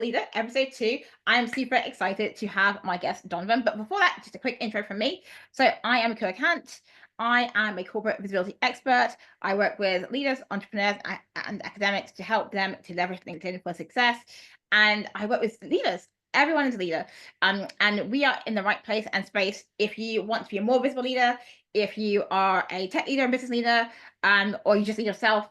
Leader, episode 2. I'm super excited to have my guest, Donovan. But before that, just a quick intro from me. So, I am Ekua. I am a corporate visibility expert. I work with leaders, entrepreneurs, and academics to help them to leverage LinkedIn for success. And I work with leaders. Everyone is a leader. And we are in the right place and space if you want to be a more visible leader, if you are a tech leader and business leader, or you just lead yourself,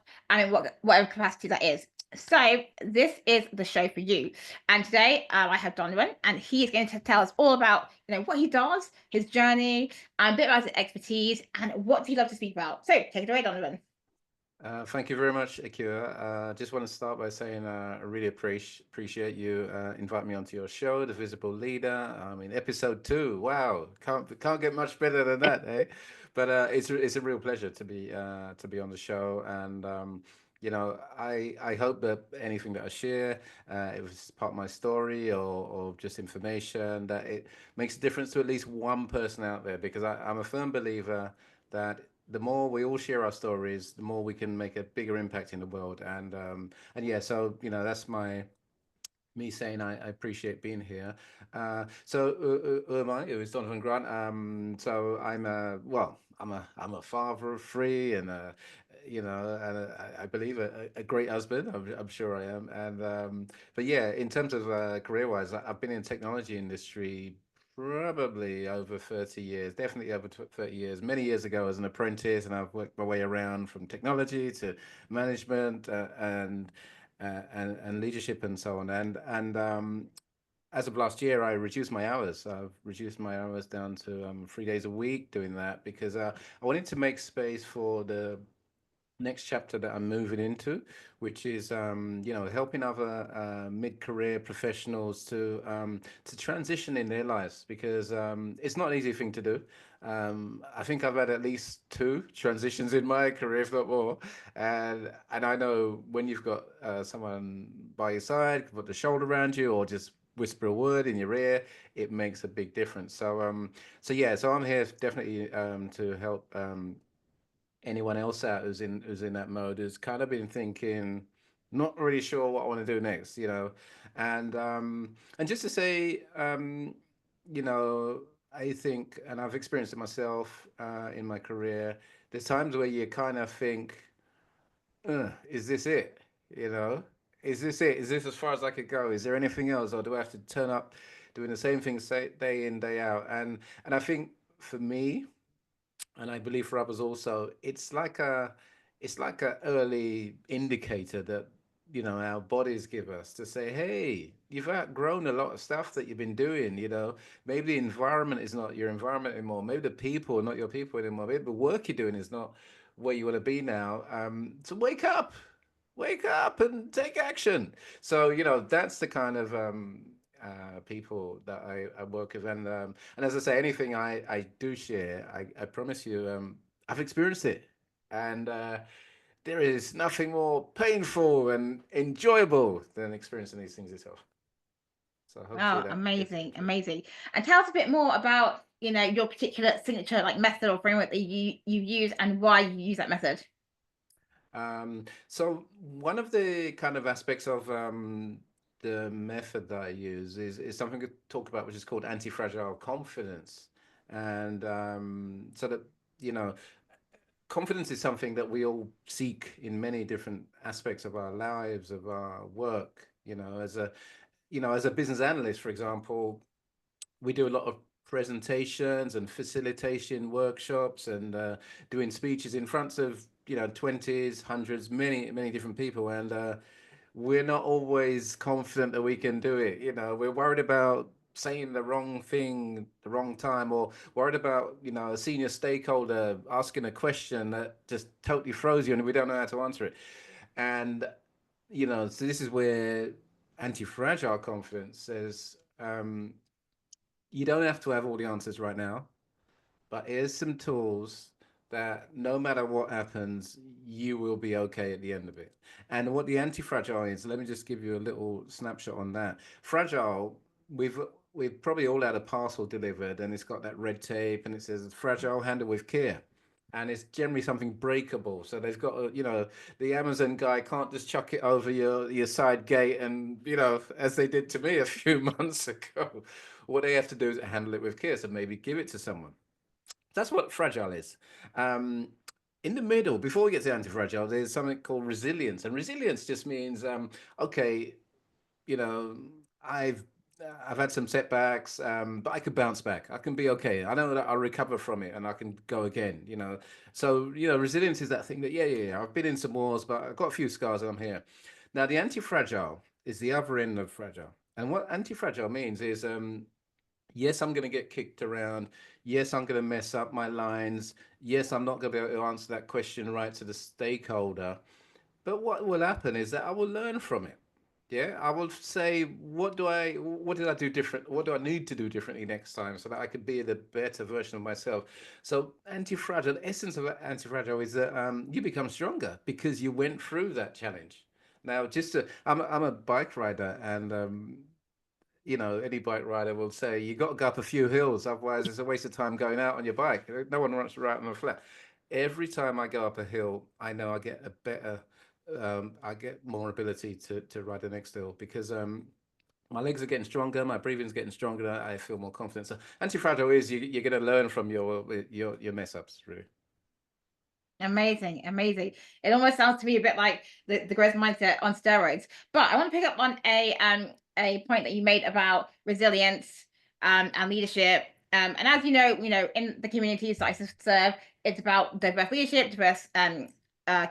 whatever capacity that is. So this is the show for you. And today I have Donovan, and he is going to tell us all about what he does, his journey, and a bit about his expertise, and what do you love to speak about. So take it away, Donovan. Thank you very much, Ekua. Just want to start by saying I really appreciate you inviting me onto your show, The Visible Leader. I mean, episode 2. Wow, can't get much better than that, eh? But it's a real pleasure to be on the show, and I hope that anything that I share, if it's part of my story or just information, that it makes a difference to at least one person out there, because I'm a firm believer that the more we all share our stories, the more we can make a bigger impact in the world. And yeah, so that's me saying I appreciate being here. Who am I? It was Donovan Grant. So I'm a father of three, and I believe a great husband. I'm sure I am. And but yeah, in terms of career-wise, I've been in technology industry probably over 30 years, definitely over 30 years. Many years ago as an apprentice, and I've worked my way around from technology to management and leadership and so on. And as of last year, I reduced my hours. I've reduced my hours down to 3 days a week doing that, because I wanted to make space for the next chapter that I'm moving into, which is helping other mid-career professionals to transition in their lives, because it's not an easy thing to do. I think I've had at least two transitions in my career, if not more, and I know when you've got someone by your side, put the shoulder around you, or just whisper a word in your ear, it makes a big difference. So I'm here definitely to help anyone else out who's in that mode, who's kind of been thinking, not really sure what I want to do next, and just to say, I think, and I've experienced it myself in my career. There's times where you kind of think, is this it? You know, is this it? Is this as far as I could go? Is there anything else, or do I have to turn up doing the same thing say, day in day out? And I think for me, and I believe for others also, it's like a early indicator that our bodies give us to say, hey, you've outgrown a lot of stuff that you've been doing. Maybe the environment is not your environment anymore. Maybe the people are not your people anymore. Maybe the work you're doing is not where you want to be now. So wake up and take action. So that's the kind of people that I work with, and as I say, anything I do share, I promise you, I've experienced it, and there is nothing more painful and enjoyable than experiencing these things yourself. So hopefully Wow, that gives amazing, it. amazing. And tell us a bit more about, your particular signature like method or framework that you use and why you use that method. So one of the kind of aspects of the method that I use is something to talk about, which is called anti-fragile confidence. And so that, you know, confidence is something that we all seek in many different aspects of our lives, of our work. As a business analyst, for example, we do a lot of presentations and facilitation workshops, and doing speeches in front of 20s, hundreds, many different people, and we're not always confident that we can do it. We're worried about saying the wrong thing the wrong time, or worried about a senior stakeholder asking a question that just totally throws you and we don't know how to answer it. And so this is where anti-fragile confidence says, you don't have to have all the answers right now, but here's some tools that no matter what happens, you will be okay at the end of it. And what the anti-fragile is, let me just give you a little snapshot on that. Fragile, we've probably all had a parcel delivered, and it's got that red tape and it says fragile, handle with care. and it's generally something breakable. So they've got to, the Amazon guy can't just chuck it over your side gate, and as they did to me a few months ago. What they have to do is handle it with care, so maybe give it to someone. That's what fragile is. Um, in the middle, before we get to anti-fragile, there's something called resilience, and resilience just means okay, you know, I've I've had some setbacks, but I could bounce back. I can be okay. I know that I'll recover from it, and I can go again. So resilience is that thing that yeah. I've been in some wars, but I've got a few scars, and I'm here. Now, the anti-fragile is the other end of fragile, and what anti-fragile means is yes, I'm going to get kicked around. Yes, I'm going to mess up my lines. Yes, I'm not going to be able to answer that question right to the stakeholder. But what will happen is that I will learn from it. Yeah, I will say, what did I do different? What do I need to do differently next time so that I could be the better version of myself? So, anti-fragile, the essence of anti-fragile is that you become stronger because you went through that challenge. Now, I'm a bike rider, and any bike rider will say you got to go up a few hills, otherwise it's a waste of time going out on your bike. No one wants to ride on a flat. Every time I go up a hill, I know I get more ability to ride the next hill because my legs are getting stronger, my breathing's getting stronger, I feel more confident. So anti-fragile is you're going to learn from your mess ups, really. Amazing, amazing. It almost sounds to me a bit like the growth mindset on steroids. But I want to pick up on a point that you made about resilience and leadership. And as in the communities that I serve, it's about diverse leadership, diverse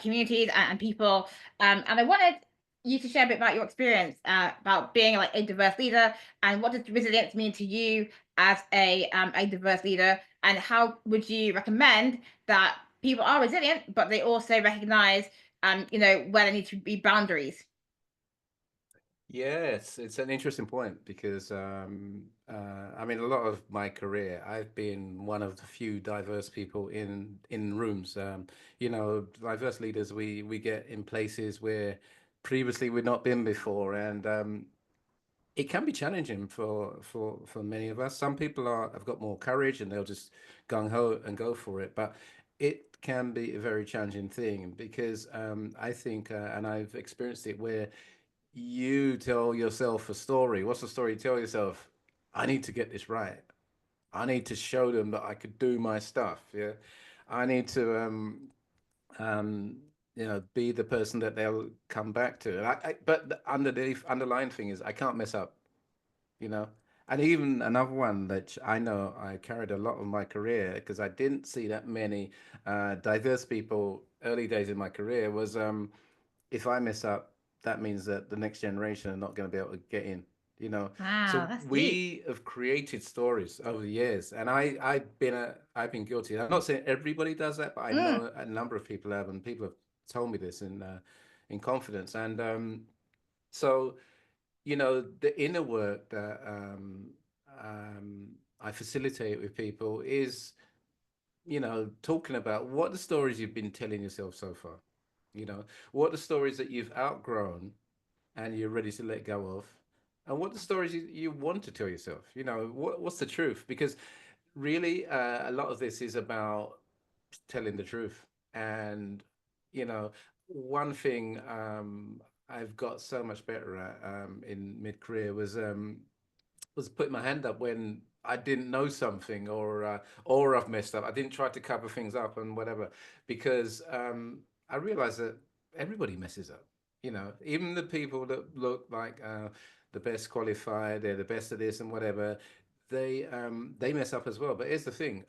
communities and people. And I wanted you to share a bit about your experience about being like a diverse leader, and what does resilience mean to you as a diverse leader, and how would you recommend that people are resilient, but they also recognize, where there need to be boundaries. Yes, it's an interesting point because I mean, a lot of my career, I've been one of the few diverse people in rooms. Diverse leaders we get in places where previously we've not been before, and it can be challenging for many of us. Some people have got more courage and they'll just gung ho and go for it, but it can be a very challenging thing because I think, and I've experienced it, where you tell yourself a story. What's the story you tell yourself? I need to get this right. I need to show them that I could do my stuff. Yeah. I need to um be the person that they'll come back to. But the underlying thing is I can't mess up, you know. And even another one that I know I carried a lot of my career because I didn't see that many diverse people early days in my career was if I mess up, that means that the next generation are not going to be able to get in. Wow, So that's deep. we have created stories over the years, and I've been guilty. I'm not saying everybody does that, but I Mm. know a number of people have, and people have told me this in confidence. And so the inner work that I facilitate with people is talking about what the stories you've been telling yourself so far. What the stories that you've outgrown and you're ready to let go of, and what the stories you want to tell yourself. What's the truth? Because really, a lot of this is about telling the truth. And one thing I've got so much better at in mid career was putting my hand up when I didn't know something, or I've messed up. I didn't try to cover things up and whatever, because I realized that everybody messes up. Even the people that look like the best qualified, they're the best at this and whatever. They mess up as well. But here's the thing: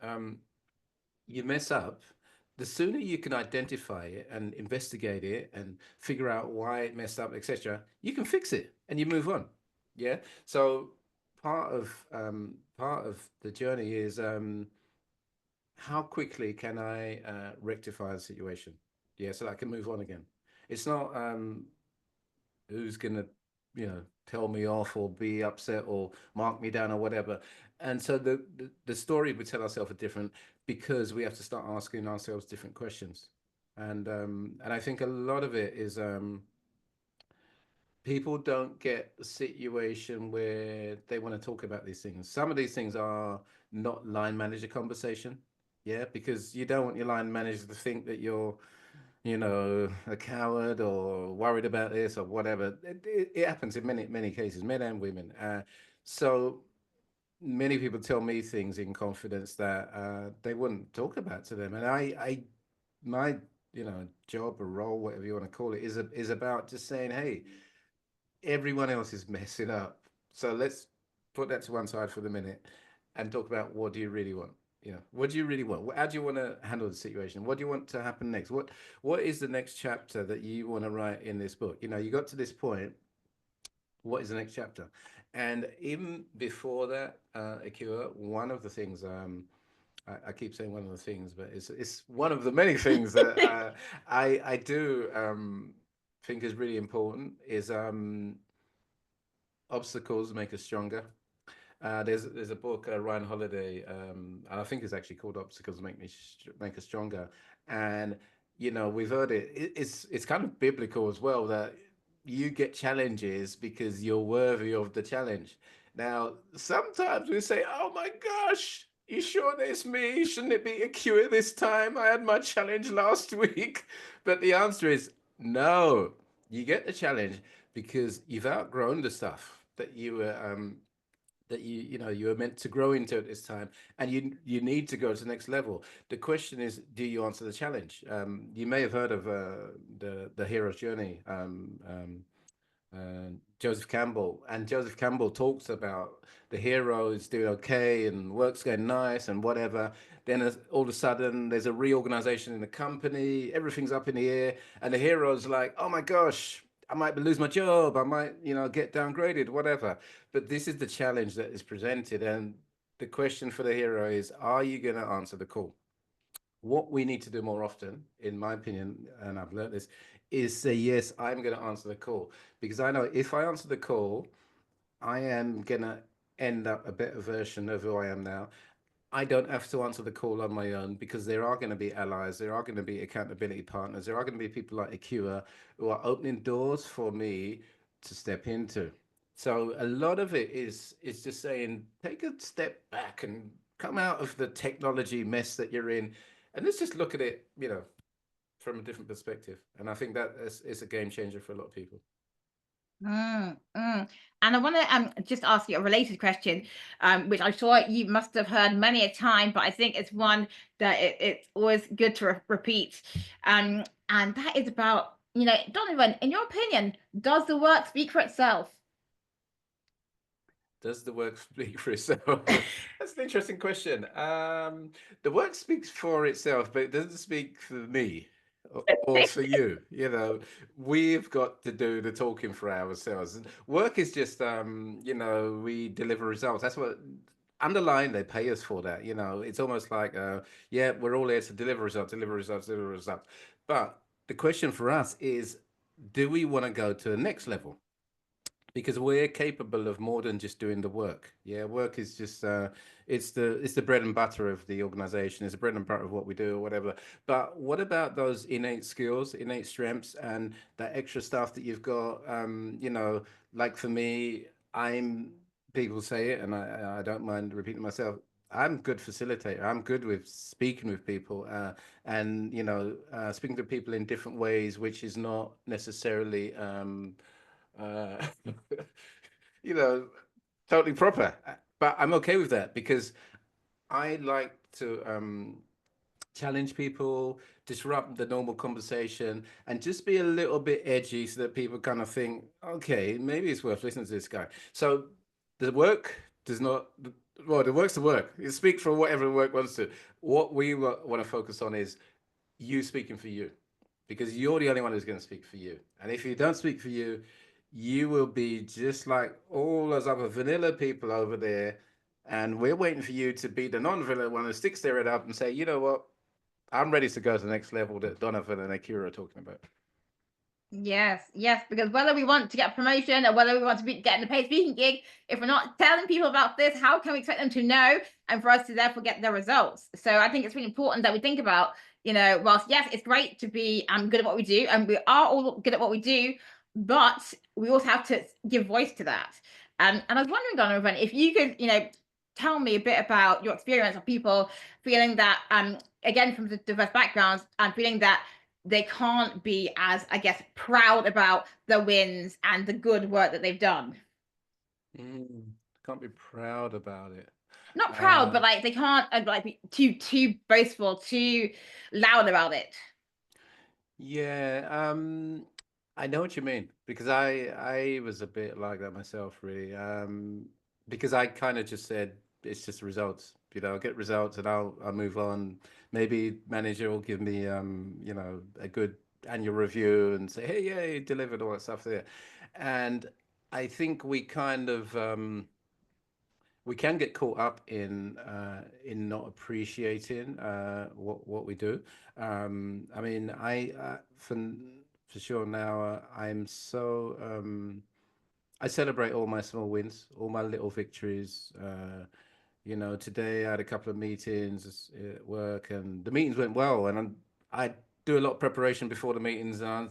you mess up, the sooner you can identify it and investigate it and figure out why it messed up, etc., you can fix it and you move on. Yeah. So part of the journey is how quickly can I rectify the situation? Yeah, so that I can move on again. It's not who's gonna tell me off or be upset or mark me down or whatever. And so the story we tell ourselves are different because we have to start asking ourselves different questions. And I think a lot of it is people don't get a situation where they want to talk about these things. Some of these things are not line manager conversation. Yeah, because you don't want your line manager to think that you're, a coward or worried about this or whatever. It happens in many cases, men and women. So many people tell me things in confidence that they wouldn't talk about to them, and my job or role, whatever you want to call it, is about just saying, hey, everyone else is messing up, so let's put that to one side for the minute and talk about what do you really want. What do you really want? How do you want to handle the situation? What do you want to happen next? What is the next chapter that you want to write in this book? You got to this point. What is the next chapter? And even before that, Akira, one of the things, I keep saying one of the things, but it's one of the many things that I do think is really important is obstacles make us stronger. There's a book, Ryan Holiday, and I think it's actually called "Obstacles Make Us Stronger." And we've heard it. It's kind of biblical as well, that you get challenges because you're worthy of the challenge. Now, sometimes we say, "Oh my gosh, you sure it's me? Shouldn't it be a cure this time? I had my challenge last week." But the answer is no. You get the challenge because you've outgrown the stuff that you were meant to grow into at this time, and you need to go to the next level. The question is, do you answer the challenge? You may have heard of the hero's journey. Joseph Campbell. And Joseph Campbell talks about the hero is doing okay and work's going nice and whatever. Then all of a sudden, there's a reorganization in the company, everything's up in the air, and the hero's like, oh my gosh, I might lose my job, I might, get downgraded, whatever. But this is the challenge that is presented. And the question for the hero is, are you going to answer the call? What we need to do more often, in my opinion, and I've learned this, is say, yes, I'm going to answer the call. Because I know if I answer the call, I am going to end up a better version of who I am now. I don't have to answer the call on my own because there are going to be allies, there are going to be accountability partners, there are going to be people like Ekua who are opening doors for me to step into. So a lot of it is just saying, take a step back and come out of the technology mess that you're in, and let's just look at it, from a different perspective. And I think that is a game changer for a lot of people. And I want to just ask you a related question, which I'm sure you must have heard many a time, but I think it's one that it's always good to repeat. And that is about, Donovan, in your opinion, does the work speak for itself? Does the work speak for itself? That's an interesting question. The work speaks for itself, but it doesn't speak for me or for you. We've got to do the talking for ourselves. Work is just, we deliver results. That's what underlying they pay us for that. It's almost like, yeah, we're all here to deliver results, deliver results, deliver results. But the question for us is, do we want to go to the next level? Because we're capable of more than just doing the work. Yeah, work is just it's the bread and butter of the organization. It's the bread and butter of what we do or whatever. But what about those innate skills, innate strengths, and that extra stuff that you've got? Like for me, I'm people say it, and I don't mind repeating myself. I'm good facilitator. I'm good with speaking with people, and speaking to people in different ways, which is not necessarily uh, you know, totally proper. But I'm okay with that because I like to challenge people, disrupt the normal conversation, and just be a little bit edgy so that people kind of think, okay, maybe it's worth listening to this guy. So the work does not, well, the work's the work. You speak for whatever the work wants to. What we want to focus on is you speaking for you, because you're the only one who's going to speak for you. And if you don't speak for you, you will be just like all those other vanilla people over there. And we're waiting for you to be the non-vanilla one who sticks their head up and say, you know what, I'm ready to go to the next level that Donovan and Akira are talking about. Yes, yes, because whether we want to get a promotion or whether we want to be getting a paid speaking gig, if we're not telling people about this, how can we expect them to know and for us to therefore get the results? So I think it's really important that we think about, whilst yes, it's great to be good at what we do, and we are all good at what we do, but we also have to give voice to that. And I was wondering, Donovan, if you could, tell me a bit about your experience of people feeling that, again, from the diverse backgrounds, and feeling that they can't be as, I guess, proud about the wins and the good work that they've done. Mm, can't be proud about it. Not proud, Uh, but like they can't like be too boastful, too loud about it. yeah, I know what you mean because I was a bit like that myself, really. Because I kind of just said it's just results. I'll get results and I'll move on. Maybe manager will give me a good annual review and say, hey, yeah, you delivered all that stuff there. And I think we kind of we can get caught up in not appreciating what we do. I mean, for sure now I'm so I celebrate all my small wins, all my little victories. Today I had a couple of meetings at work, and the meetings went well, and I do a lot of preparation before the meetings, and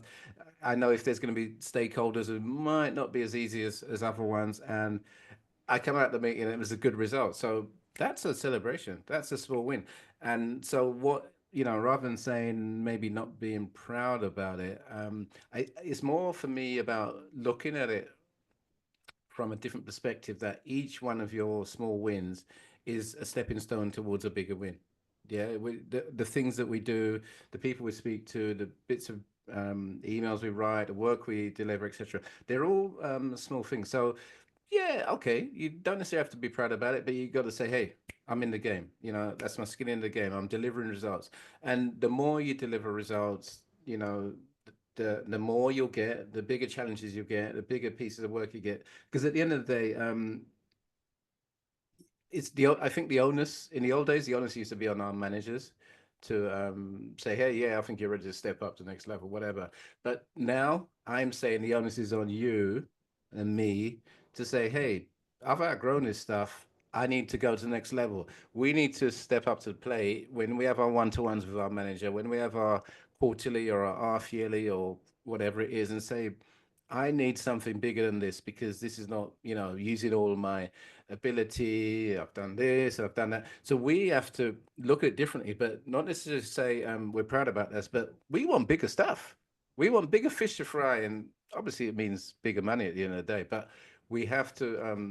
I know if there's going to be stakeholders who might not be as easy as other ones, and I come out of the meeting and it was a good result. So that's a celebration. That's a small win. And so rather than saying maybe not being proud about it, it's more for me about looking at it from a different perspective that each one of your small wins is a stepping stone towards a bigger win. Yeah, the things that we do, the people we speak to, the bits of emails we write, the work we deliver, etc. They're all small things. So yeah, okay. You don't necessarily have to be proud about it, but you got to say, "Hey, I'm in the game. That's my skin in the game. I'm delivering results." And the more you deliver results, the more you'll get, the bigger challenges you get, the bigger pieces of work you get. Because at the end of the day, I think the onus in the old days, the onus used to be on our managers to say, hey, yeah, I think you're ready to step up to the next level, whatever. But now I'm saying the onus is on you and me to say, hey, I've outgrown this stuff. I need to go to the next level. We need to step up to the plate when we have our one-to-ones with our manager, when we have our quarterly or our half yearly or whatever it is, and say, I need something bigger than this because this is not, using all my ability. I've done this, I've done that. So we have to look at it differently, but not necessarily say we're proud about this, but we want bigger stuff. We want bigger fish to fry, and obviously it means bigger money at the end of the day. But we have to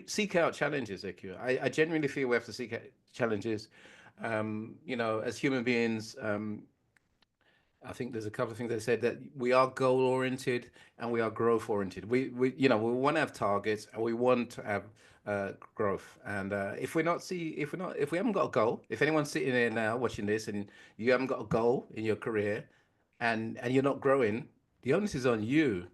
seek out challenges, Ekua. I genuinely feel we have to seek out challenges. As human beings, I think there's a couple of things they said that we are goal oriented and we are growth oriented. We want to have targets and we want to have growth. And if we haven't got a goal, if anyone's sitting there now watching this and you haven't got a goal in your career and you're not growing, the onus is on you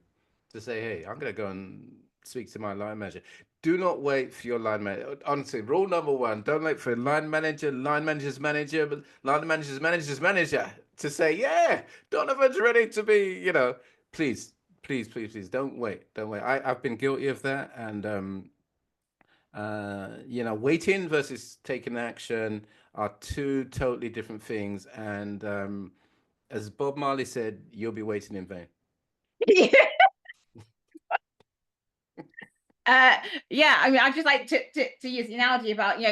to say, hey, I'm going to go and speak to my line manager. Do not wait for your line manager. Honestly, rule number one, don't wait for line manager's manager, but line manager's manager's manager to say, yeah, Donovan's ready to be, please, please, please, please, don't wait. Don't wait. I've been guilty of that. And, waiting versus taking action are two totally different things. And as Bob Marley said, you'll be waiting in vain. uh, yeah, I mean, I just like to use the analogy about,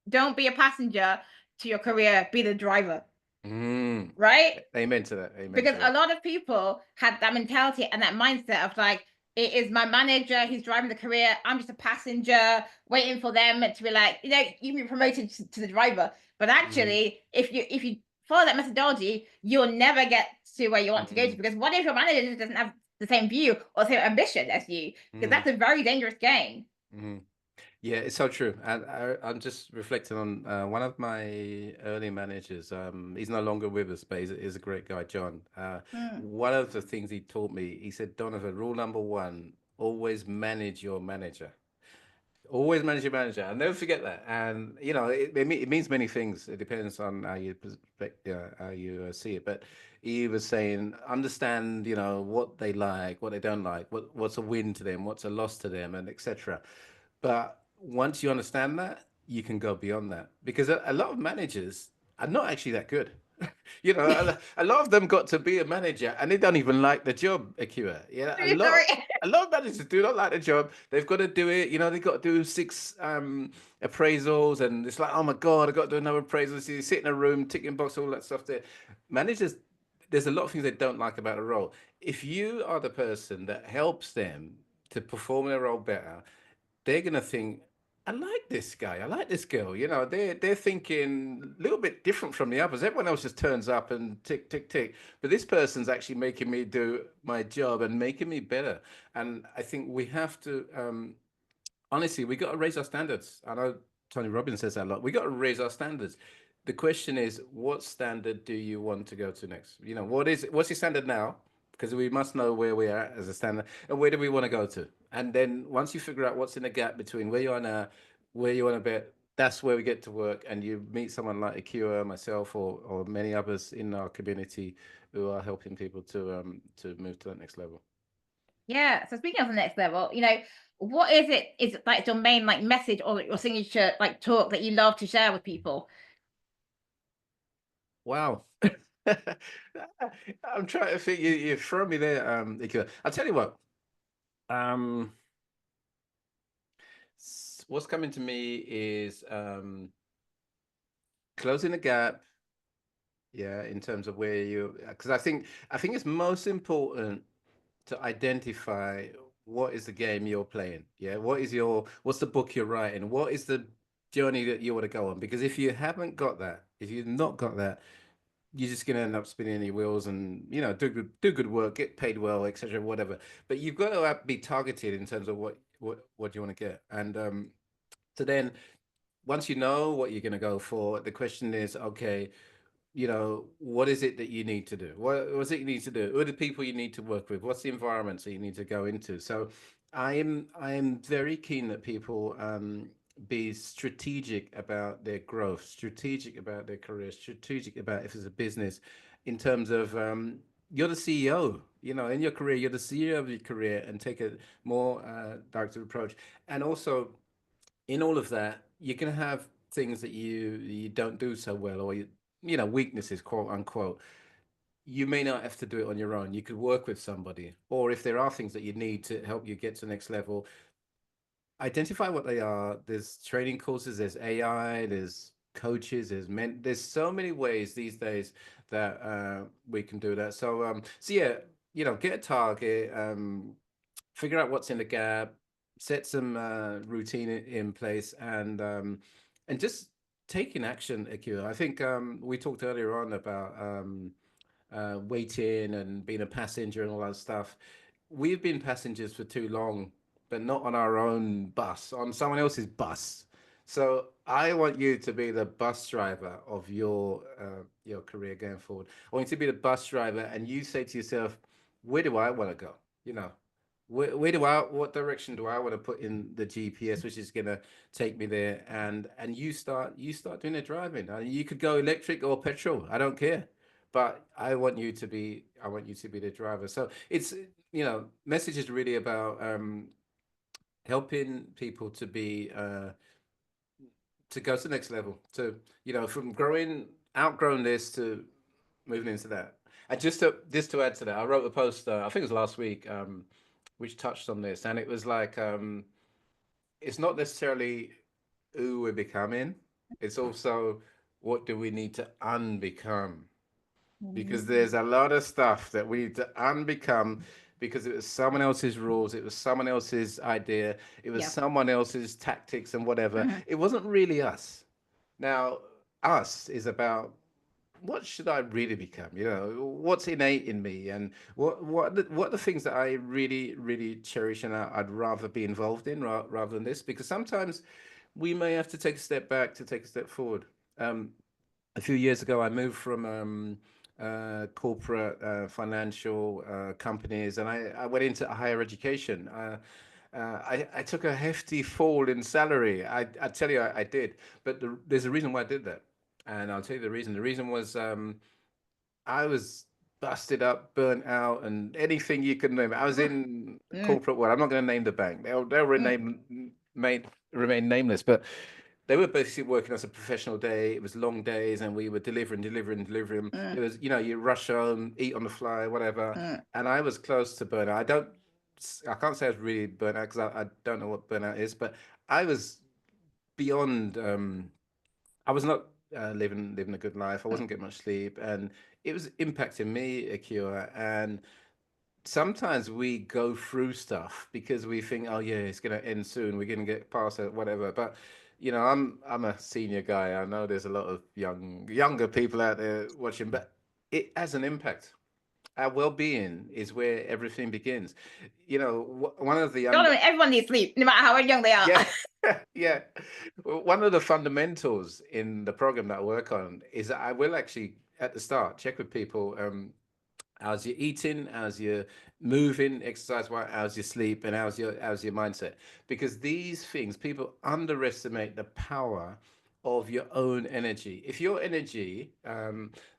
don't be a passenger to your career, be the driver, Mm. right? Amen to that. Amen Because to a that. lot of people had that mentality and that mindset of like, it is my manager, he's driving the career, I'm just a passenger waiting for them to be like, you be promoted to the driver. But Mm, actually, if you follow that methodology, you'll never get to where you want to go to, mm, because what if your manager doesn't have the same view or same ambition as you? Because mm, that's a very dangerous game. mm. Yeah, it's so true. And I'm just reflecting on one of my early managers. He's no longer with us, but he's a great guy, John. Mm. One of the things he taught me, he said, Donovan, rule number one, always manage your manager. Always manage your manager. I'll never forget that. And it means many things. It depends on how you see it. But he was saying, understand, what they like, what they don't like, what's a win to them, what's a loss to them, and etc. But once you understand that, you can go beyond that because a lot of managers are not actually that good. You know, a lot of them got to be a manager and they don't even like the job, Akira. Yeah, True story. a lot of managers do not like the job. They've got to do it. You know, they've got to do six appraisals, and it's like, oh my god, I got to do another appraisal. So you sit in a room, ticking box, all that stuff. There, managers, there's a lot of things they don't like about a role. If you are the person that helps them to perform their role better, they're gonna think, I like this guy, I like this girl. You know, they're thinking a little bit different from the others. Everyone else just turns up and tick, tick, tick. But this person's actually making me do my job and making me better. And I think we have to honestly, we got to raise our standards. I know Tony Robbins says that a lot. We got to raise our standards. The question is, what standard do you want to go to next? You know, what's your standard now? Because we must know where we are at as a standard and where do we want to go to. And then once you figure out what's in the gap between where you are now, where you want to be, that's where we get to work. And you meet someone like Ekua, myself, or many others in our community who are helping people to move to that next level. Yeah. So speaking of the next level, what is it? Is it like your main like message or your signature like talk that you love to share with people? Wow. I'm trying to think. You throw me there, Ikea. I'll tell you what. Um, what's coming to me is closing the gap. Yeah, in terms of where you, because I think it's most important to identify what is the game you're playing. Yeah, what's the book you're writing? What is the journey that you want to go on? Because if you haven't got that, if you've not got that, you're just going to end up spinning your wheels and do good work, get paid well, etc., whatever. But you've got to be targeted in terms of what you want to get. And so then once you know what you're going to go for, the question is, okay, what is it that you need to do? What's it you need to do? Who are the people you need to work with? What's the environment that you need to go into? So I am very keen that people be strategic about their growth, strategic about their career, strategic about if it's a business, in terms of you're the CEO. In your career, you're the CEO of your career, and take a more directed approach. And also, in all of that, you're going to have things that you don't do so well, or weaknesses, quote unquote. You may not have to do it on your own. You could work with somebody, or if there are things that you need to help you get to the next level, identify what they are. There's training courses, there's AI, there's coaches, there's so many ways these days that we can do that. So yeah, get a target, figure out what's in the gap, set some routine in place, and just taking action, Akira. I think we talked earlier on about waiting and being a passenger and all that stuff. We've been passengers for too long, but not on our own bus, on someone else's bus. So I want you to be the bus driver of your career going forward. I want you to be the bus driver, and you say to yourself, "Where do I want to go?" You know, what direction do I want to put in the GPS, which is gonna take me there? And you start doing the driving. You could go electric or petrol. I don't care, but I want you to be the driver. So it's message is really about helping people to go to the next level, to from outgrowing this to moving into that. And just to add to that, I wrote a post, I think it was last week, which touched on this, and it was like, it's not necessarily who we're becoming; it's also what do we need to unbecome, because Mm. there's a lot of stuff that we need to unbecome because it was someone else's rules, it was someone else's idea, it was Yeah. someone else's tactics and whatever. Mhm. It wasn't really us. Now, us is about what should I really become? What's innate in me, and what are the things that I really, really cherish, and I'd rather be involved in rather than this. Because sometimes we may have to take a step back to take a step forward. A few years ago, I moved from corporate financial companies, and I went into higher education. I took a hefty fall in salary. I tell you, I did. But there's a reason why I did that, and I'll tell you the reason. The reason was I was busted up, burnt out, and anything you could name. I was in Mm. corporate world. I'm not going to name the bank. They'll Mm. remain nameless, but they were basically working as a professional day. It was long days, and we were delivering. Mm, It was, you rush home, eat on the fly, whatever. mm. And I was close to burnout. I can't say I was really burnt out because I don't know what burnout is, but I was beyond. I was not living a good life. I Mm. wasn't getting much sleep, and it was impacting me, Akira. And sometimes we go through stuff because we think, oh yeah, it's gonna end soon. We're gonna get past it, whatever. But I'm a senior guy. I know there's a lot of younger people out there watching, but it has an impact. Our well-being is where everything begins. One of the Donovan, everyone needs sleep, no matter how young they are. yeah, yeah. One of the fundamentals in the program that I work on is that I will actually at the start check with people. How's your eating? How's your moving, exercise? How's your sleep? And how's your mindset? Because these things, people underestimate the power of your own energy. If your energy,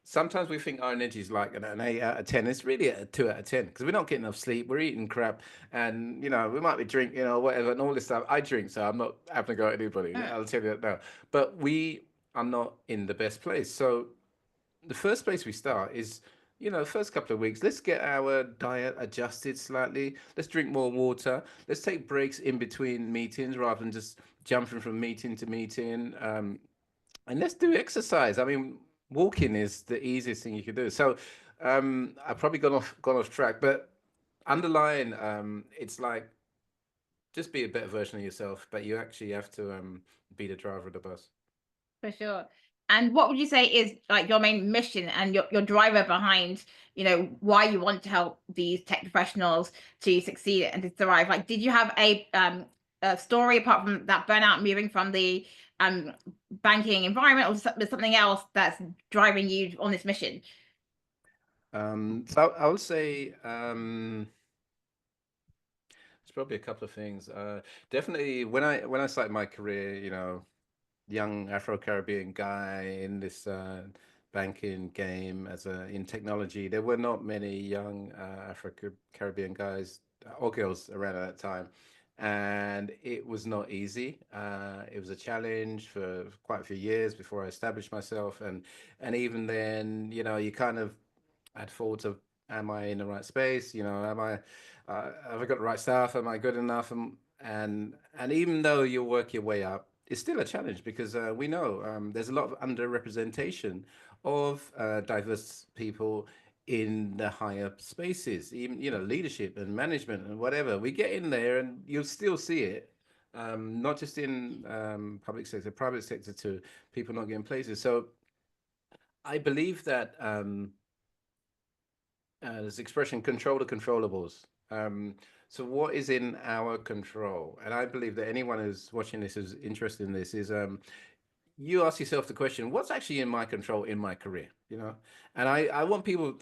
sometimes we think our energy is like an 8 out of 10. It's really a 2 out of 10 because we're not getting enough sleep. We're eating crap, and we might be drinking or whatever and all this stuff. I drink, so I'm not having to go at anybody. Mm, I'll tell you that now. But we are not in the best place. So the first place we start is, first couple of weeks, let's get our diet adjusted slightly. Let's drink more water. Let's take breaks in between meetings rather than just jumping from meeting to meeting. And let's do exercise. I mean, walking is the easiest thing you could do. So I've probably gone off track, but underlying, it's like just be a better version of yourself, but you actually have to be the driver of the bus. for sure. And what would you say is like your main mission and your driver behind, why you want to help these tech professionals to succeed and to thrive? Like, did you have a story apart from that burnout, moving from the um banking environment, or something else that's driving you on this mission? So I would say it's probably a couple of things. Definitely when I started my career, young Afro-Caribbean guy in this banking game in technology, there were not many young Afro-Caribbean guys or girls around at that time, and it was not easy. It was a challenge for quite a few years before I established myself, and even then, you kind of had thoughts of, am I in the right space? Am I have I got the right stuff? Am I good enough? And even though you work your way up, it's still a challenge because we know there's a lot of underrepresentation of diverse people in the higher spaces, even leadership and management and whatever. We get in there and you'll still see it. Not just in public sector, private sector too. People not getting places. So I believe that this expression, control the controllables. So what is in our control? And I believe that anyone who's watching this who's interested in this is you ask yourself the question, what's actually in my control in my career? And I want people,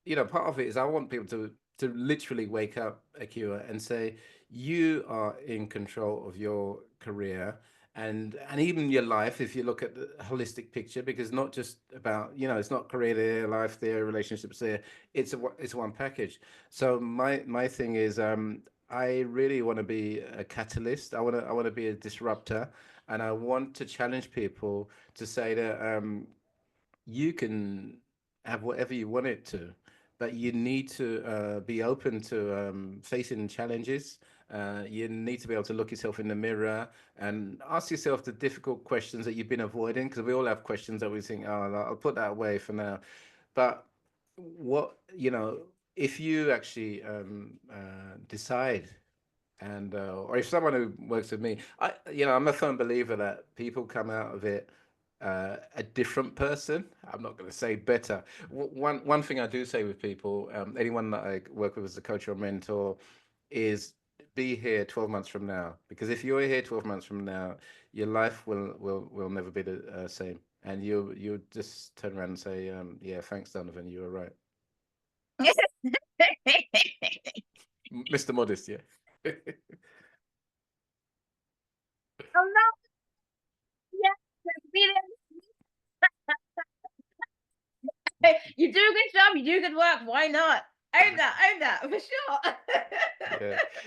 part of it is I want people to literally wake up, Akira, and say, you are in control of your career and even your life if you look at the holistic picture, because not just about, it's not career there, life there, relationships there. It's one package. So my thing is I really want to be a catalyst. I want to be a disruptor, and I want to challenge people to say that you can have whatever you want it to, but you need to be open to facing challenges. You need to be able to look yourself in the mirror and ask yourself the difficult questions that you've been avoiding, because we all have questions that we think, oh, I'll put that away for now. But what, if you actually decide, and or if someone who works with me, I'm a firm believer that people come out of it a different person. I'm not going to say better. One thing I do say with people, anyone that I work with as a coach or mentor, is be here 12 months from now, because if you're here 12 months from now, your life will never be the same, and you just turn around and say, yeah, thanks, Donovan, you were right. Mr. Modest, yeah. Oh no, yes, you do a good job, you do good work. Why not? Own that for sure.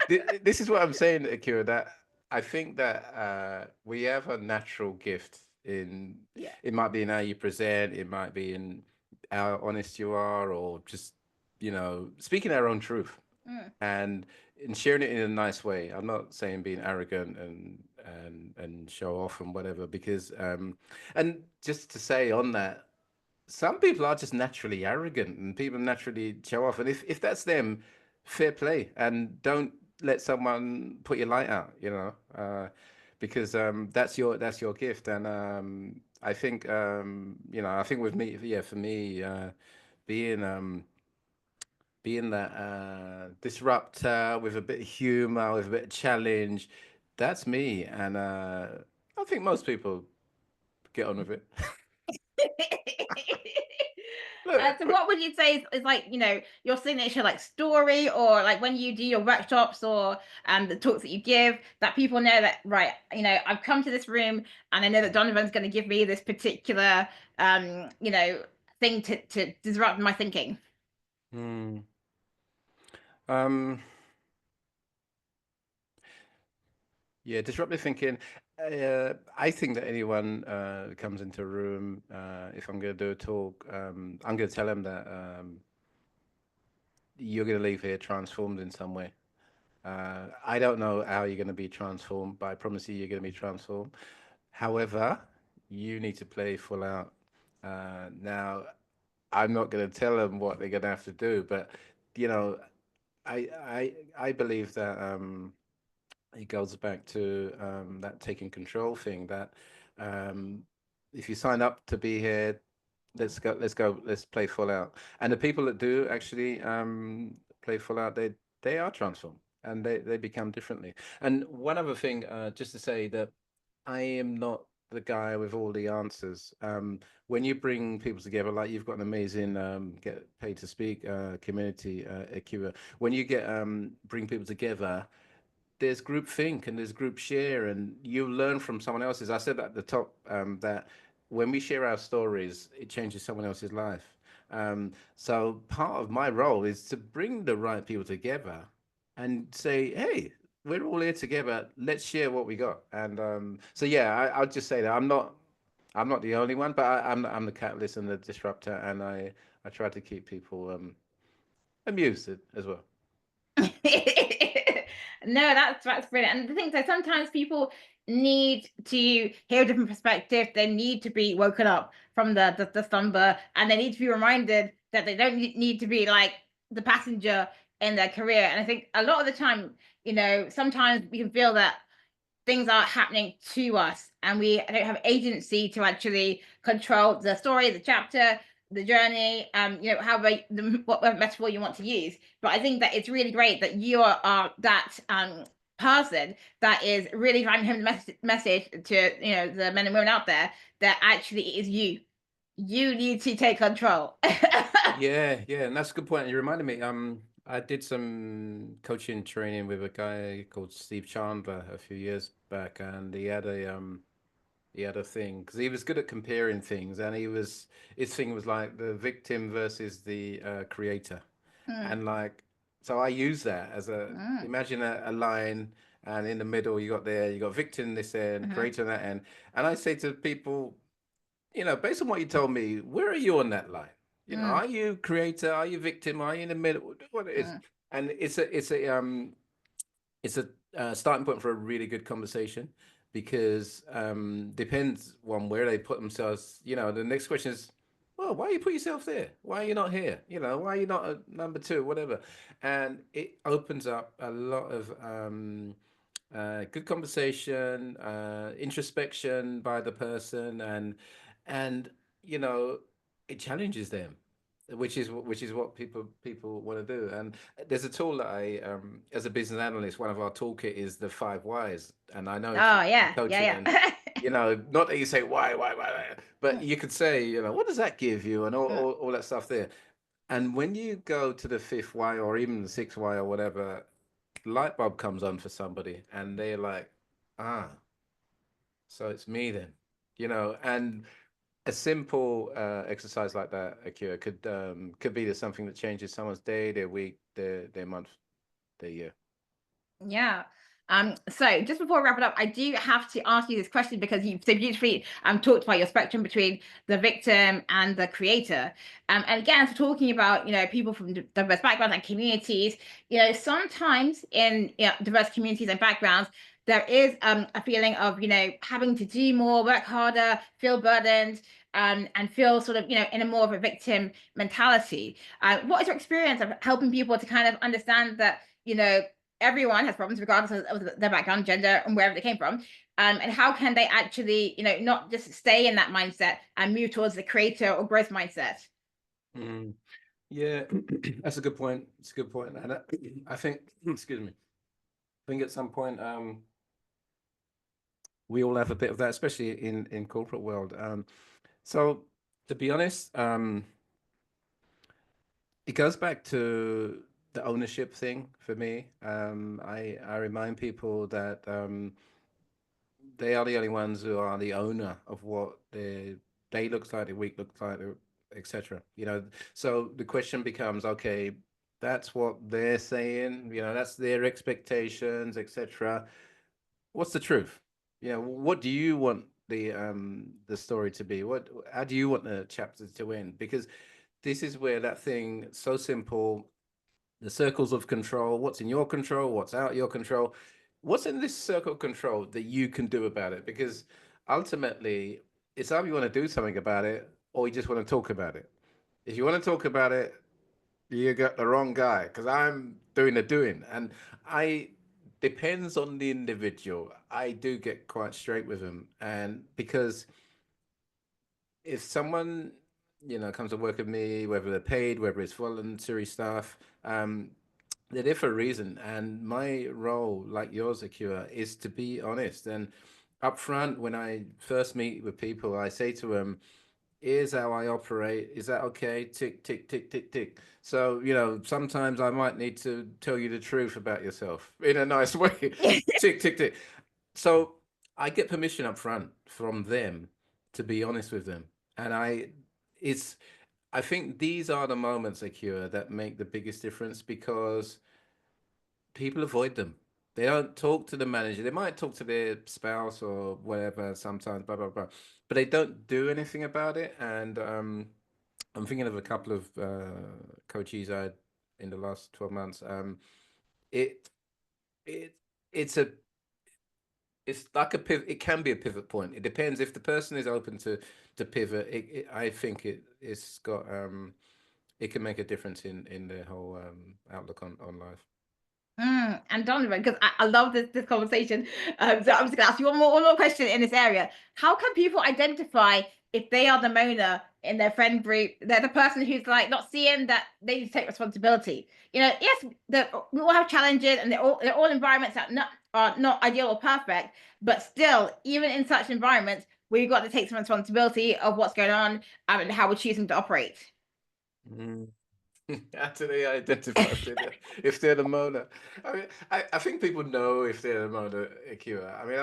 Yeah, this is what I'm saying, Akira. That I think that we have a natural gift in Yeah. it might be in how you present, it might be in how honest you are, or just speaking our own truth Mm. and in sharing it in a nice way. I'm not saying being arrogant and show off and whatever, because and just to say on that, some people are just naturally arrogant and people naturally show off. And if that's them, fair play. And don't let someone put your light out, because that's your gift. And I think I think with me, yeah, for me, being being that disruptor with a bit of humor, with a bit of challenge, that's me. And I think most people get on with it. So Look, what would you say is like, your signature like story, or like when you do your workshops, or the talks that you give, that people know that, right, I've come to this room and I know that Donovan's going to give me this particular thing to disrupt my thinking. hmm. Um, yeah, disruptive thinking. I think that anyone comes into a room, if I'm going to do a talk, I'm going to tell them that you're going to leave here transformed in some way. I don't know how you're going to be transformed, but I promise you're going to be transformed. However, you need to play full out. Now, I'm not going to tell them what they're going to have to do, but you know, I believe that it goes back to that taking control thing. That um, if you sign up to be here, let's play full out. And the people that do actually play full out, they are transformed and they become differently. And one other thing, just to say that I am not the guy with all the answers. When you bring people together, like you've got an amazing get paid to speak community, Ekua. When you get bring people together, there's group think and there's group share, and you learn from someone else's. I said at the top that when we share our stories, it changes someone else's life. So part of my role is to bring the right people together and say, hey, we're all here together. Let's share what we got. And so yeah, I'll just say that I'm not the only one, but I'm the catalyst and the disruptor, and I try to keep people amused as well. No, that's brilliant. And the thing is, sometimes people need to hear a different perspective. They need to be woken up from the slumber, and they need to be reminded that they don't need to be like the passenger in their career. And I think a lot of the time, sometimes we can feel that things are happening to us and we don't have agency to actually control the story, the chapter, the journey, however what metaphor you want to use. But I think that it's really great that you are that person that is really trying to message to the men and women out there that actually it is you need to take control. Yeah, yeah, and that's a good point. And you reminded me. I did some coaching training with a guy called Steve Chandler a few years back, and he had a thing because he was good at comparing things, and his thing was like the victim versus the creator, Mm, and like so I use that as a mm, imagine a line, and in the middle you got victim this end, mhm, creator that end, and I say to people, based on what you told me, where are you on that line? mm, Are you creator? Are you victim? Are you in the middle? What it is? mm, And it's a starting point for a really good conversation because depends on where they put themselves. The next question is, well, why you put yourself there? Why are you not here? Why are you not at number two? Whatever, and it opens up a lot of good conversation, introspection by the person, and you know it challenges them, which is what people want to do. And there's a tool that as a business analyst, one of our toolkit is the five whys, and I know oh from yeah, coaching yeah, and yeah. not that you say why, but Mm, you could say, what does that give you, and all, mm. all, all that stuff there. And when you go to the fifth why or even the sixth why or whatever, light bulb comes on for somebody and they're like, ah, so it's me then, and a simple exercise like that, Akira, could be something that changes someone's day, their week, their month, their year. Yeah. So just before we wrap it up, I do have to ask you this question because you've so beautifully talked about your spectrum between the victim and the creator. And again, so talking about people from diverse backgrounds and communities, sometimes in diverse communities and backgrounds, there is a feeling of having to do more, work harder, feel burdened, and feel sort of in a more of a victim mentality. What is your experience of helping people to kind of understand that everyone has problems regardless of their background, gender, and wherever they came from? And how can they actually not just stay in that mindset and move towards the creator or growth mindset? Mm. Yeah, that's a good point. It's a good point, and I think, excuse me, I think at some point, we all have a bit of that, especially in corporate world. So to be honest, it goes back to the ownership thing for me. I remind people that they are the only ones who are the owner of what their day looks like, their week looks like, etc. So the question becomes, okay, that's what they're saying. That's their expectations, etc. What's the truth? What do you want the story to be? How do you want the chapter to end? Because this is where that thing so simple, the circles of control, what's in your control, what's out your control, what's in this circle of control that you can do about it? Because ultimately, it's either you want to do something about it or you just want to talk about it. If you want to talk about it, you got the wrong guy because I'm doing the doing. And I depends on the individual. I do get quite straight with them. And because if someone, comes to work with me, whether they're paid, whether it's voluntary stuff, they're there for a reason. And my role, like yours, Akira, is to be honest. And upfront, when I first meet with people, I say to them, here's how I operate. Is that okay? Tick, tick, tick, tick, tick. So, sometimes I might need to tell you the truth about yourself in a nice way. Tick, tick, tick. So I get permission up front from them to be honest with them. And it's, I think these are the moments, Akira, that make the biggest difference because people avoid them. They don't talk to the manager. They might talk to their spouse or whatever sometimes, blah, blah, blah. But they don't do anything about it. And I'm thinking of a couple of coaches I had in the last 12 months. It it it's a it's like a pivot. It can be a pivot point. It depends if the person is open to pivot. I think it's got it can make a difference in their whole outlook on life. And Donovan, because I love this conversation. So I'm just gonna ask you one more question in this area. How can people identify if they are the moaner in their friend group? They're the person who's like not seeing that they need to take responsibility. Yes, we all have challenges, and they're all environments that are not ideal or perfect. But still, even in such environments, we've got to take some responsibility of what's going on and how we're choosing to operate. Mm. How do they identify if they're the Mona? I mean, I think people know if they're the Mona Akira. I mean,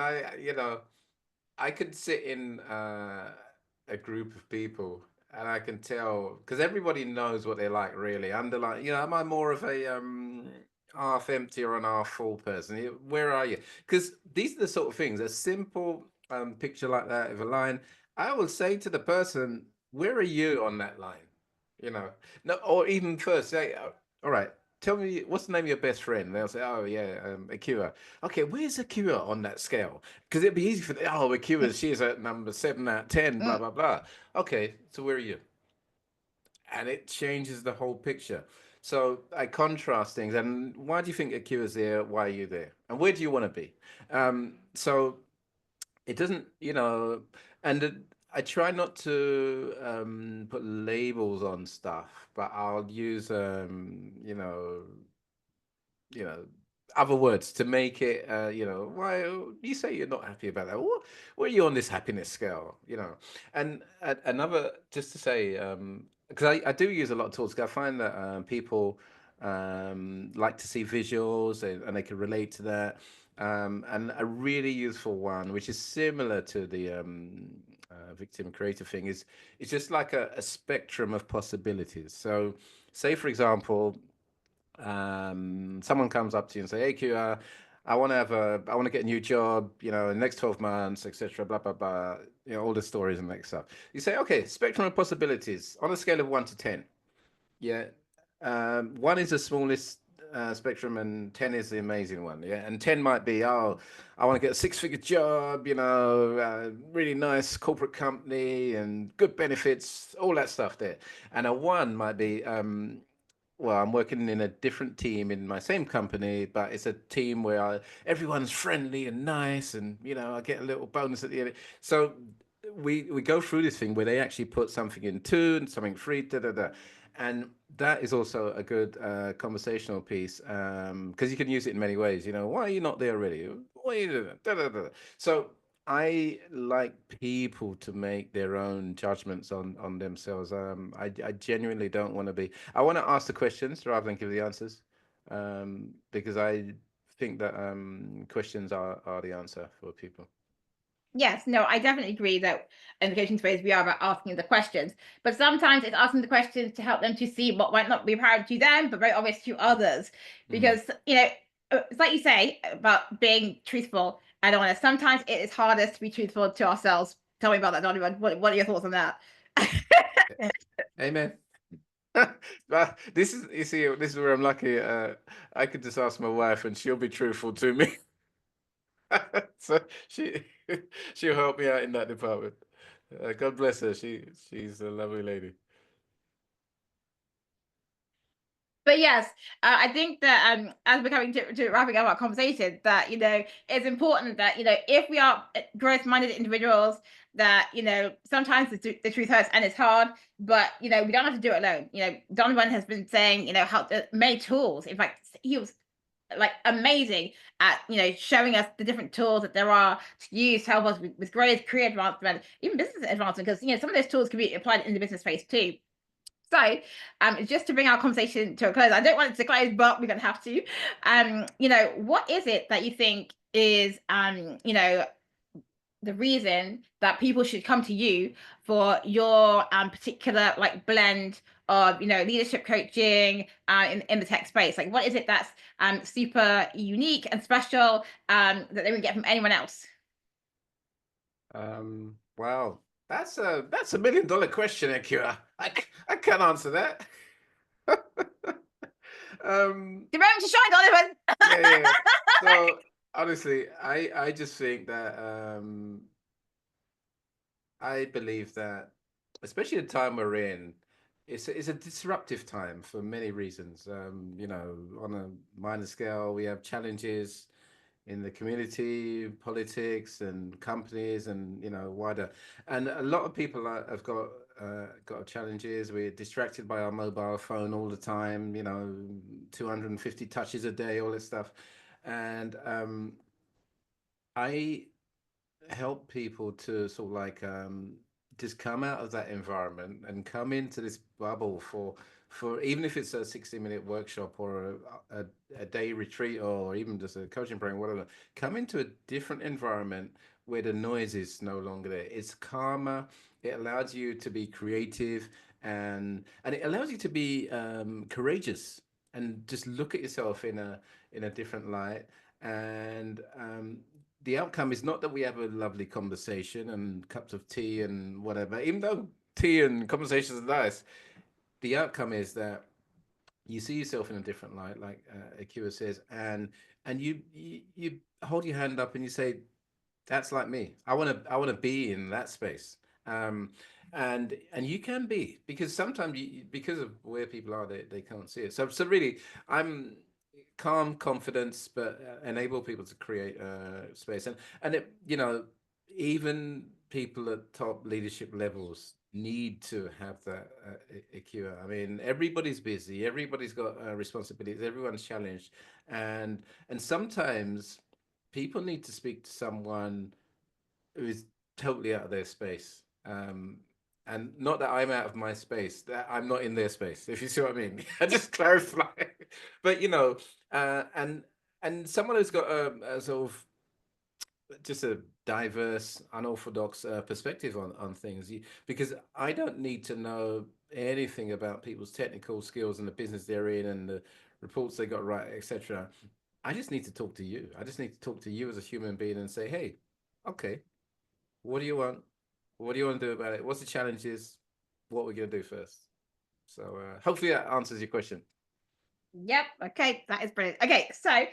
I could sit in a group of people and I can tell because everybody knows what they're like really. Underline, am I more of a half empty or an half full person? Where are you? Because these are the sort of things. A simple picture like that of a line, I will say to the person, "Where are you on that line?" You know, no, or even first say, "All right, tell me what's the name of your best friend?" And they'll say, "Oh yeah, Akira." Okay, where's Akira on that scale? Because it'd be easy for Akira, she's at number 7 out of 10, blah Mm. blah blah. Okay, so where are you? And it changes the whole picture. So I contrast things. And why do you think Akira's there? Why are you there? And where do you want to be? So it doesn't, I try not to put labels on stuff, but I'll use, you know, other words to make it, why you say you're not happy about that? Where are you on this happiness scale? And another, just to say, because I do use a lot of tools. 'Cause I find that people like to see visuals and they can relate to that. And a really useful one, which is similar to the victim creator thing, is it's just like a spectrum of possibilities. So, say for example, someone comes up to you and say, "Hey, Q, I want to get a new job, in the next 12 months, etc. Blah blah blah. All the stories and that stuff. You say, okay, spectrum of possibilities on a scale of 1 to 10. Yeah. One is the smallest spectrum, and 10 is the amazing one. Yeah. And 10 might be, oh, I want to get a six-figure job, really nice corporate company and good benefits, all that stuff there. And a one might be, well, I'm working in a different team in my same company, but it's a team where everyone's friendly and nice, and I get a little bonus at the end. So we go through this thing where they actually put something in two and something free, da da da, and that is also a good conversational piece because you can use it in many ways. Why are you not there already? What are you doing? Da, da, da. So I like people to make their own judgments on themselves. I genuinely don't want to be. I want to ask the questions rather than give the answers, because I think that questions are the answer for people. Yes, no, I definitely agree that in the coaching space we are about asking the questions, but sometimes it's asking the questions to help them to see what might not be apparent to them, but very obvious to others. Mm. Because it's like you say about being truthful and honest. Sometimes it is hardest to be truthful to ourselves. Tell me about that, Donovan. What are your thoughts on that? Amen. But this is, you see, this is where I'm lucky. I could just ask my wife, and she'll be truthful to me. So she she'll help me out in that department. God bless her. She's a lovely lady. But yes, I think that as we're coming to wrapping up our conversation, that it's important that if we are growth-minded individuals, that sometimes the truth hurts and it's hard, but we don't have to do it alone. Donovan has been saying how many tools. In fact, he was like amazing at showing us the different tools that there are to use to help us with growth, career advancement, even business advancement, because some of those tools can be applied in the business space too. So, just to bring our conversation to a close, I don't want it to close, but we're going to have to. What is it that you think is, the reason that people should come to you for your particular like blend of leadership coaching in the tech space? Like, what is it that's super unique and special that they won't get from anyone else? Wow, that's a $1 million question, Ekua. I can't answer that. um, The room to shine, Donovan. yeah, yeah. So honestly, I just think that I believe that, especially the time we're in, it's a disruptive time for many reasons. On a minor scale, we have challenges in the community, politics, and companies, and wider. And a lot of people have got challenges. We're distracted by our mobile phone all the time. 250 touches a day, all this stuff, and I help people to sort of like just come out of that environment and come into this bubble for even if it's a 60-minute workshop or a day retreat or even just a coaching program, whatever. Come into a different environment where the noise is no longer there. It's calmer. It allows you to be creative, and it allows you to be courageous and just look at yourself in a different light. And the outcome is not that we have a lovely conversation and cups of tea and whatever, even though tea and conversations are nice. The outcome is that you see yourself in a different light, like Akira says, and you hold your hand up and you say, "That's like me. I want to be in that space." Um, and you can be, because sometimes because of where people are, they can't see it. So really, I'm calm confidence, but enable people to create space, and even people at top leadership levels need to have that IKEA. I mean, everybody's busy, everybody's got responsibilities, everyone's challenged, and sometimes people need to speak to someone who is totally out of their space. And not that I'm out of my space, that I'm not in their space, if you see what I mean. I just clarify. But uh, and and someone who's got a sort of just a diverse, unorthodox perspective on things. Because I don't need to know anything about people's technical skills and the business they're in and the reports they got right, etc. I just need to talk to you. I just need to talk to you as a human being and say, hey, okay, what do you want? What do you want to do about it? What's the challenges? What we're gonna do first? So hopefully that answers your question. Yep. Okay, that is brilliant. Okay, so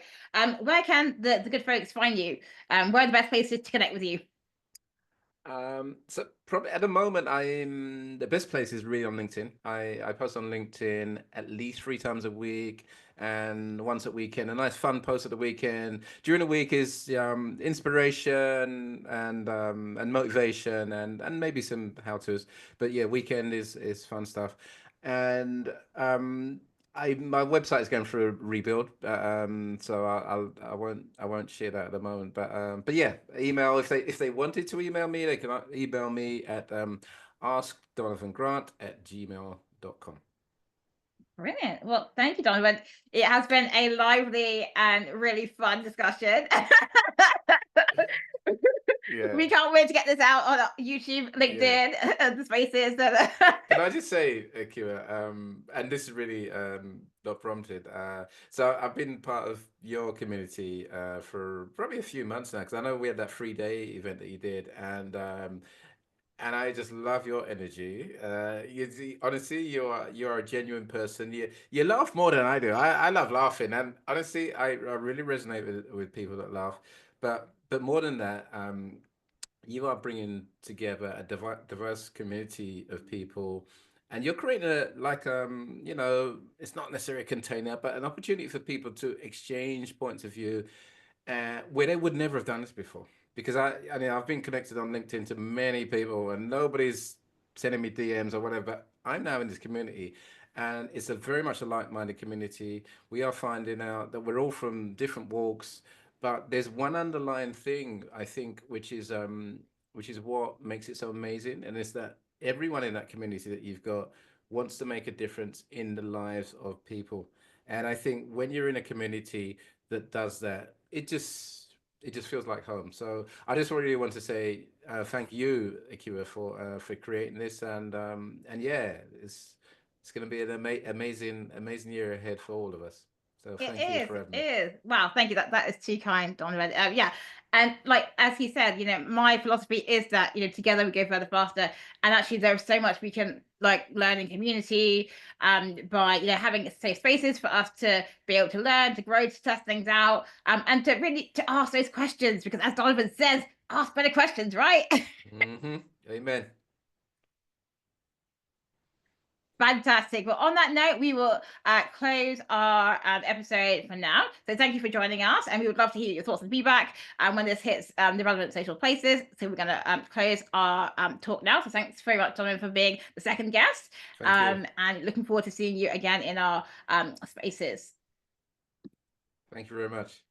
where can the good folks find you? Where are the best places to connect with you? So probably at the moment, I'm the best place is really on LinkedIn. I post on LinkedIn at least 3 times a week and once at weekend. A nice fun post at the weekend. During the week is inspiration and motivation and maybe some how tos. But yeah, weekend is fun stuff. And I my website is going through a rebuild, so I won't share that at the moment. But yeah, email if they wanted to email me, they can email me at askdonovangrant@gmail.com. Brilliant. Well, thank you, Donovan. It has been a lively and really fun discussion. Yeah, We can't wait to get this out on YouTube, yeah. LinkedIn, the spaces. Can I just say, Akira, and this is really not prompted. So I've been part of your community for probably a few months now, because I know we had that 3 day event that you did, and I just love your energy. Honestly, you're a genuine person. You laugh more than I do. I love laughing, and honestly, I really resonate with people that laugh. But more than that, you are bringing together a diverse community of people, and you're creating a like it's not necessarily a container, but an opportunity for people to exchange points of view where they would never have done this before. Because I mean, I've been connected on LinkedIn to many people, and nobody's sending me DMs or whatever. But I'm now in this community, and it's a very much a like-minded community. We are finding out that we're all from different walks, but there's one underlying thing I think, which is what makes it so amazing, and it's that everyone in that community that you've got wants to make a difference in the lives of people. And I think when you're in a community that does that, it just feels like home. So I just really want to say thank you, Ekua, for creating this, and yeah, it's going to be an amazing year ahead for all of us. So It thank you is. for It having me. is. Wow. Thank you. That is too kind, Donovan. Yeah. And like as he said, my philosophy is that together we go further faster. And actually, there's so much we can like learn in community, by having safe spaces for us to be able to learn, to grow, to test things out, and to really to ask those questions. Because as Donovan says, ask better questions, right? Amen. Fantastic. Well, on that note, we will close our episode for now. So thank you for joining us, and we would love to hear your thoughts and feedback when this hits the relevant social places. So we're going to close our talk now. So thanks very much, Donovan, for being the second guest, Thank you. and looking forward to seeing you again in our spaces. Thank you very much.